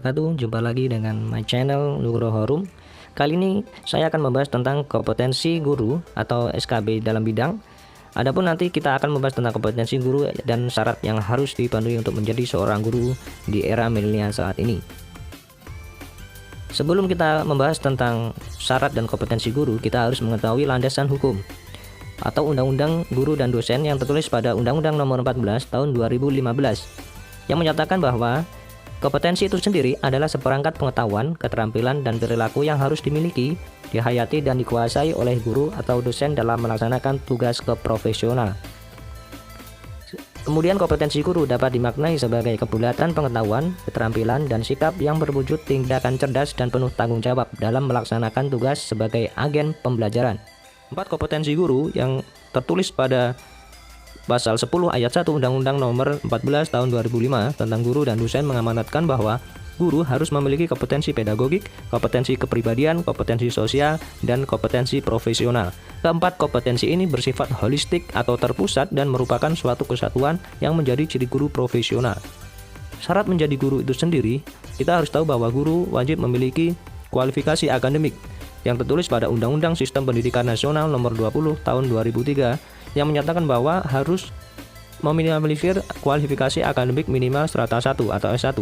wabarakatuh. Jumpa lagi dengan my channel Nugroho Room. Kali ini saya akan membahas tentang kompetensi guru atau SKB dalam bidang. Adapun nanti kita akan membahas tentang kompetensi guru dan syarat yang harus dipenuhi untuk menjadi seorang guru di era milenial saat ini. Sebelum kita membahas tentang syarat dan kompetensi guru, kita harus mengetahui landasan hukum atau Undang-Undang Guru dan Dosen yang tertulis pada Undang-Undang Nomor 14 Tahun 2015 yang menyatakan bahwa kompetensi itu sendiri adalah seperangkat pengetahuan, keterampilan, dan perilaku yang harus dimiliki, dihayati, dan dikuasai oleh guru atau dosen dalam melaksanakan tugas keprofesional. Kemudian kompetensi guru dapat dimaknai sebagai kebulatan pengetahuan, keterampilan, dan sikap yang berwujud tindakan cerdas dan penuh tanggung jawab dalam melaksanakan tugas sebagai agen pembelajaran. 4 kompetensi guru yang tertulis pada Pasal 10 ayat 1 Undang-Undang Nomor 14 Tahun 2005 tentang guru dan dosen mengamanatkan bahwa guru harus memiliki kompetensi pedagogik, kompetensi kepribadian, kompetensi sosial, dan kompetensi profesional. Keempat kompetensi ini bersifat holistik atau terpusat dan merupakan suatu kesatuan yang menjadi ciri guru profesional. Syarat menjadi guru itu sendiri, kita harus tahu bahwa guru wajib memiliki kualifikasi akademik yang tertulis pada Undang-Undang Sistem Pendidikan Nasional Nomor 20 Tahun 2003 yang menyatakan bahwa harus meminimalisir kualifikasi akademik minimal strata 1 atau S1.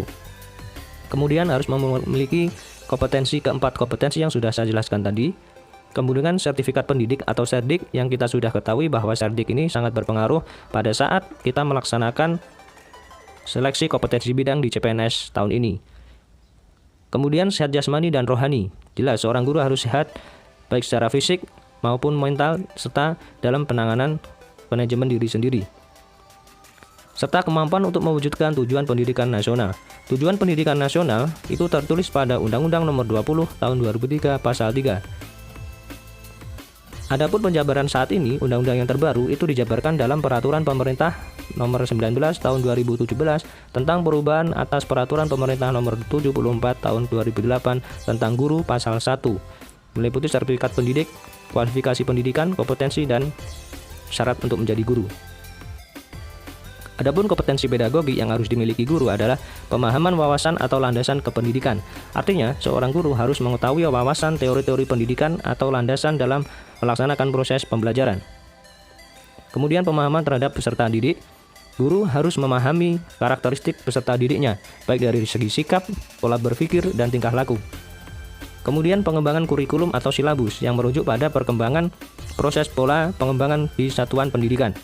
Kemudian harus memiliki keempat kompetensi yang sudah saya jelaskan tadi. Kemudian sertifikat pendidik atau serdik yang kita sudah ketahui bahwa serdik ini sangat berpengaruh pada saat kita melaksanakan seleksi kompetensi bidang di CPNS tahun ini. Kemudian sehat jasmani dan rohani. Jelas seorang guru harus sehat baik secara fisik maupun mental serta dalam penanganan manajemen diri sendiri. Serta kemampuan untuk mewujudkan tujuan pendidikan nasional. Tujuan pendidikan nasional itu tertulis pada Undang-Undang Nomor 20 Tahun 2003 Pasal 3. Adapun penjabaran saat ini, undang-undang yang terbaru itu dijabarkan dalam Peraturan Pemerintah Nomor 19 Tahun 2017 tentang perubahan atas Peraturan Pemerintah Nomor 74 Tahun 2008 tentang guru Pasal 1, meliputi sertifikat pendidik, kualifikasi pendidikan, kompetensi, dan syarat untuk menjadi guru. Adapun kompetensi pedagogi yang harus dimiliki guru adalah pemahaman wawasan atau landasan kependidikan. Artinya, seorang guru harus mengetahui wawasan teori-teori pendidikan atau landasan dalam melaksanakan proses pembelajaran. Kemudian pemahaman terhadap peserta didik. Guru harus memahami karakteristik peserta didiknya, baik dari segi sikap, pola berpikir, dan tingkah laku. Kemudian pengembangan kurikulum atau silabus yang merujuk pada perkembangan proses pola pengembangan di satuan pendidikan.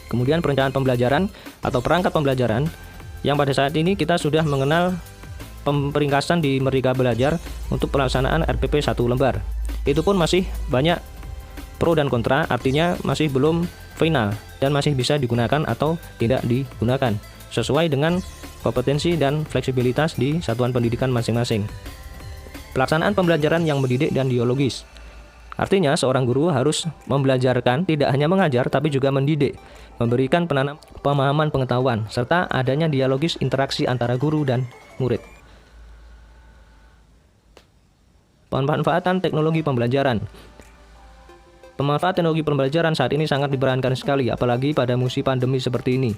Kemudian perencanaan pembelajaran atau perangkat pembelajaran yang pada saat ini kita sudah mengenal peringkasan di Merdeka Belajar untuk pelaksanaan RPP 1 lembar. Itu pun masih banyak pro dan kontra, artinya masih belum final dan masih bisa digunakan atau tidak digunakan sesuai dengan kompetensi dan fleksibilitas di satuan pendidikan masing-masing. Pelaksanaan pembelajaran yang mendidik dan dialogis. Artinya seorang guru harus membelajarkan, tidak hanya mengajar tapi juga mendidik, memberikan pemahaman pengetahuan, serta adanya dialogis interaksi antara guru dan murid. Pemanfaatan teknologi pembelajaran. Pemanfaatan teknologi pembelajaran saat ini sangat diperankan sekali, apalagi pada musim pandemi seperti ini.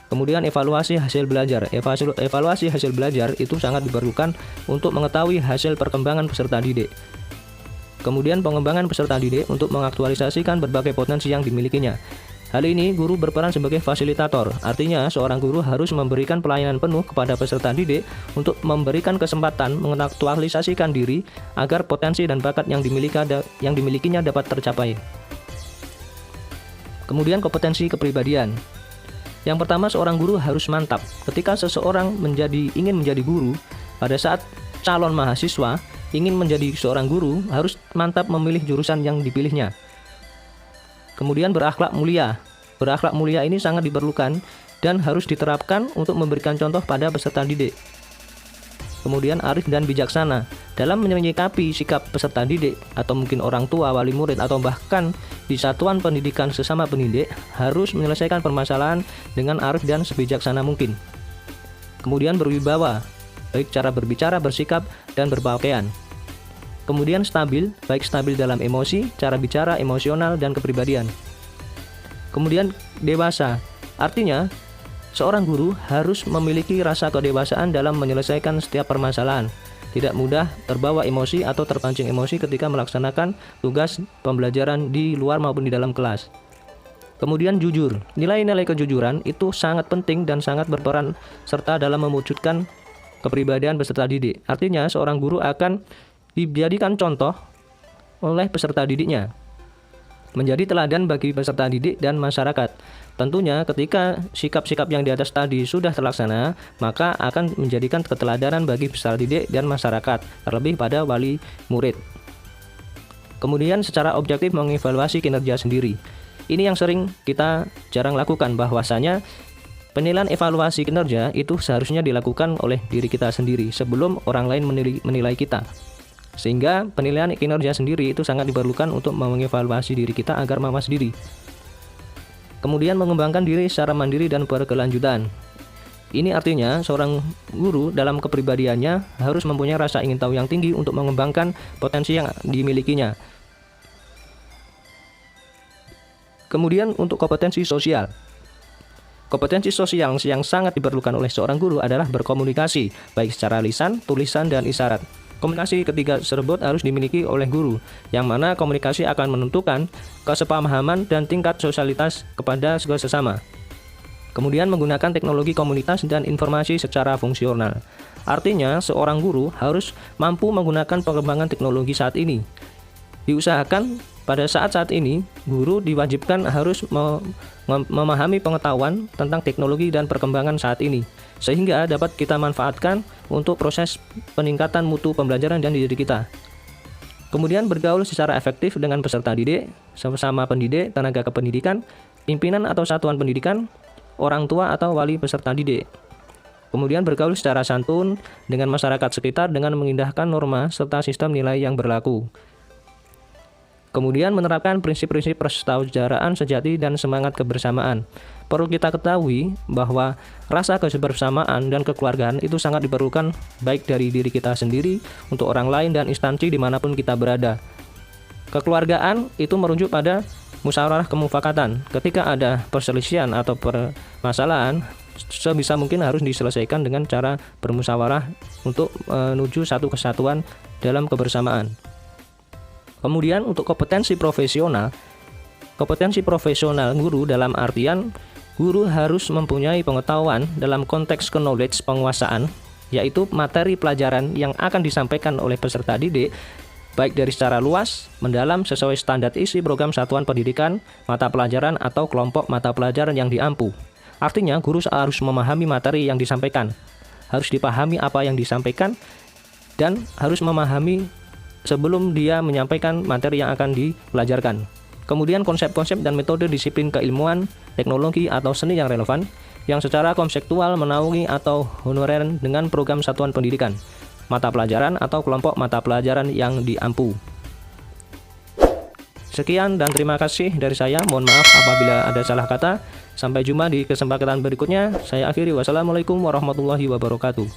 Kemudian evaluasi hasil belajar. Evaluasi hasil belajar itu sangat diperlukan untuk mengetahui hasil perkembangan peserta didik. Kemudian pengembangan peserta didik untuk mengaktualisasikan berbagai potensi yang dimilikinya. Hal ini guru berperan sebagai fasilitator. Artinya seorang guru harus memberikan pelayanan penuh kepada peserta didik untuk memberikan kesempatan mengaktualisasikan diri agar potensi dan bakat yang dimilikinya dapat tercapai. Kemudian kompetensi kepribadian. Yang pertama, seorang guru harus mantap. Ketika seseorang ingin menjadi guru, pada saat calon mahasiswa ingin menjadi seorang guru, harus mantap memilih jurusan yang dipilihnya. Kemudian berakhlak mulia. Berakhlak mulia ini sangat diperlukan dan harus diterapkan untuk memberikan contoh pada peserta didik. Kemudian arif dan bijaksana. Dalam menyikapi sikap peserta didik atau mungkin orang tua, wali murid, atau bahkan di satuan pendidikan sesama pendidik, harus menyelesaikan permasalahan dengan arif dan sebijaksana mungkin. Kemudian berwibawa, baik cara berbicara, bersikap, dan berpakaian. Kemudian stabil, baik stabil dalam emosi, cara bicara, emosional, dan kepribadian. Kemudian dewasa, artinya Seorang guru harus memiliki rasa kedewasaan dalam menyelesaikan setiap permasalahan. Tidak mudah terbawa emosi atau terpancing emosi ketika melaksanakan tugas pembelajaran di luar maupun di dalam kelas. Kemudian jujur. Nilai-nilai kejujuran itu sangat penting dan sangat berperan serta dalam mewujudkan kepribadian peserta didik. Artinya seorang guru akan dijadikan contoh oleh peserta didiknya, menjadi teladan bagi peserta didik dan masyarakat. Tentunya ketika sikap-sikap yang di atas tadi sudah terlaksana, maka akan menjadikan keteladanan bagi peserta didik dan masyarakat, terlebih pada wali murid. Kemudian secara objektif mengevaluasi kinerja sendiri. Ini yang sering kita jarang lakukan, bahwasanya penilaian evaluasi kinerja itu seharusnya dilakukan oleh diri kita sendiri sebelum orang lain menilai kita. Sehingga penilaian kinerja sendiri itu sangat diperlukan untuk mengevaluasi diri kita agar mawas diri. Kemudian mengembangkan diri secara mandiri dan berkelanjutan. Ini artinya seorang guru dalam kepribadiannya harus mempunyai rasa ingin tahu yang tinggi untuk mengembangkan potensi yang dimilikinya. Kemudian untuk kompetensi sosial. Kompetensi sosial yang sangat diperlukan oleh seorang guru adalah berkomunikasi, baik secara lisan, tulisan, dan isyarat. Komunikasi ketiga tersebut harus dimiliki oleh guru, yang mana komunikasi akan menentukan kesepahaman dan tingkat sosialitas kepada sesama. Kemudian menggunakan teknologi komunitas dan informasi secara fungsional. Artinya, seorang guru harus mampu menggunakan perkembangan teknologi saat ini. Diusahakan pada saat-saat ini, guru diwajibkan harus memahami pengetahuan tentang teknologi dan perkembangan saat ini, sehingga dapat kita manfaatkan untuk proses peningkatan mutu pembelajaran dan diri kita. Kemudian bergaul secara efektif dengan peserta didik, sesama pendidik, tenaga kependidikan, pimpinan atau satuan pendidikan, orang tua atau wali peserta didik. Kemudian bergaul secara santun dengan masyarakat sekitar dengan mengindahkan norma serta sistem nilai yang berlaku. Kemudian menerapkan prinsip-prinsip persaudaraan sejati dan semangat kebersamaan. Perlu kita ketahui bahwa rasa kebersamaan dan kekeluargaan itu sangat diperlukan baik dari diri kita sendiri, untuk orang lain, dan instansi dimanapun kita berada. Kekeluargaan itu merujuk pada musyawarah kemufakatan. Ketika ada perselisihan atau permasalahan, sebisa mungkin harus diselesaikan dengan cara bermusyawarah untuk menuju satu kesatuan dalam kebersamaan. Kemudian untuk kompetensi profesional guru dalam artian guru harus mempunyai pengetahuan dalam konteks knowledge penguasaan, yaitu materi pelajaran yang akan disampaikan oleh peserta didik, baik dari secara luas, mendalam sesuai standar isi program satuan pendidikan, mata pelajaran atau kelompok mata pelajaran yang diampu. Artinya guru harus memahami materi yang disampaikan, harus dipahami apa yang disampaikan, dan harus memahami sebelum dia menyampaikan materi yang akan dipelajarkan. Kemudian konsep-konsep dan metode disiplin keilmuan, teknologi atau seni yang relevan, yang secara konseptual menaungi atau honorer dengan program satuan pendidikan, mata pelajaran atau kelompok mata pelajaran yang diampu. Sekian dan terima kasih dari saya. Mohon maaf apabila ada salah kata. Sampai jumpa di kesempatan berikutnya. Saya akhiri. Wassalamualaikum warahmatullahi wabarakatuh.